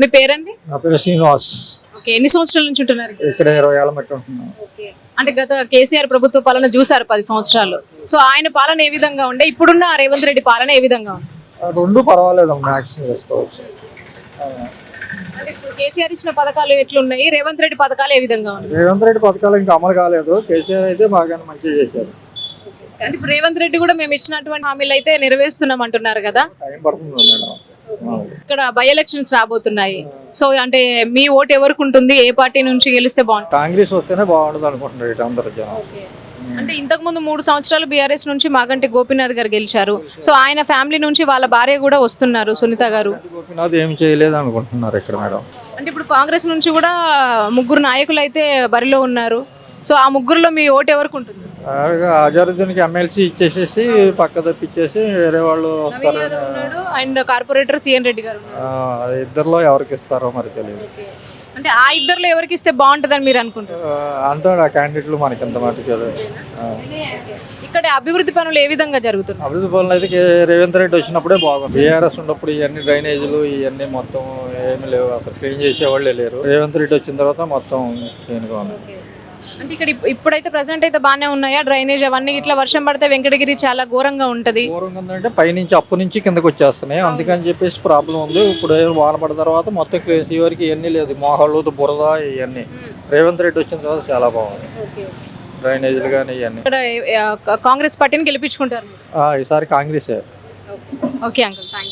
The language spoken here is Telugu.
మీ పేరండి? నా పేరు శ్రీనివాస్. ఓకే, ఎన్ని సంవత్సరాల నుంచి ఉంటున్నారు ఇక్కడ? ఇక్కడ 20 ఏళ్ళ మట్టి ఉంటున్నాను. ఓకే, అంటే గత కేసీఆర్ ప్రభుత్వ పాలన చూసారు 10 సంవత్సరాలు. సో ఆయన పాలన ఏ విధంగా ఉండే, ఇప్పుడున్న రేవంత్ రెడ్డి పాలన ఏ విధంగా ఉంది? రెండు పర్వాలేదు, మ్యాక్స్ చేసుకోవచ్చు. అంటే ఇప్పుడు కేసీఆర్ ఇచ్చిన పథకాలు ఎట్లున్నాయి, రేవంత్ రెడ్డి పథకాలు ఏ విధంగా ఉన్నాయి? రేవంత్ రెడ్డి పథకాలు ఇంకా అమలు కాలేదు, కేసీఆర్ అయితే బాగానే మంచిగా చేశారు. అంటే ఇప్పుడు రేవంత్ రెడ్డి కూడా మేము ఇచ్చినటువంటి హామీలు అయితే నెరవేరుస్తున్నాం అంటున్నారు కదా. టైం పడుతుంది మేడం. ఇక్కడ బై ఎలక్షన్స్ రాబోతున్నాయి. సో అంటే మీ ఓటు ఎవరికి ఉంటుంది, ఏ పార్టీ నుంచి గెలిస్తే బాగుంటుంది? కాంగ్రెస్ వస్తేనే బాగుంటుంది అనుకుంటున్నారు ఇటు అందరు జనం. అంటే ఇంతకు ముందు 3 సంవత్సరాలు బీఆర్ఎస్ నుంచి మాగంటి గోపీనాథ్ గారు గెలిచారు. సో ఆయన ఫ్యామిలీ నుంచి వాళ్ళ భార్య కూడా వస్తున్నారు, సునీత గారు. గోపీనాథ్ ఏం చేయలేదు అనుకుంటున్నారు ఇక్కడ మేడం. అంటే ఇప్పుడు కాంగ్రెస్ నుంచి కూడా 3 నాయకులు అయితే బరిలో ఉన్నారు. సో ఆ ముగ్గురులో మీ ఓటు ఎవరికి ఉంటుంది? అజరుద్దీన్కి ఎమ్మెల్సీ ఇచ్చేసేసి పక్క తప్పిచ్చేసి వేరే వాళ్ళు వస్తారు. అండ్ కార్పొరేటర్ సిఎన్ రెడ్డి గారు ఉన్నారు. ఇద్దరులో ఎవరికి ఇస్తారో మరి తెలియదు. అంటే ఆ ఇద్దరులో ఎవరికి ఇస్తే బాగుంటుందని మీరు అనుకుంటారు? అంటాడు ఆ క్యాండిడేట్లు మనకి ఎంత మటుకు. ఇక్కడ అభివృద్ధి పనులు ఏ విధంగా జరుగుతున్నాయి? అభివృద్ధి పనులు అయితే రేవంత్ రెడ్డి వచ్చినప్పుడే బాగుంది. బీఆర్ఎస్ ఉన్నప్పుడు ఇవన్నీ డ్రైనేజీలు ఇవన్నీ మొత్తం ఏమి లేవు, అసలు క్లీన్ చేసేవాళ్ళే లేరు. రేవంత్ రెడ్డి వచ్చిన తర్వాత మొత్తం క్లీన్గా ఉంది. అంటే ఇక్కడ ఇప్పుడైతే ప్రెసెంట్ అయితే బాగానే ఉన్నాయా డ్రైనేజ్ అవన్నీ? ఇట్లా వర్షం పడితే వెంకటగిరి చాలా ఘోరంగా ఉంటది. ఘోరంగా ఉందంటే పైనుంచి అప్పు నుంచి కిందకి వచ్చేస్తున్నాయి, అందుకని చెప్పేసి ప్రాబ్లం ఉంది. ఇప్పుడు వాన పడిన తర్వాత మొత్తం వరకు ఇవన్నీ లేదు, మోహాలు బురద ఇవన్నీ. రేవంత్ రెడ్డి వచ్చిన తర్వాత చాలా బాగుంది, డ్రైనేజీలు కానీ ఇవన్నీ. ఇక్కడ కాంగ్రెస్ పార్టీని గెలిపించుకుంటారు? ఈసారి కాంగ్రెసే. Okay uncle, thank you.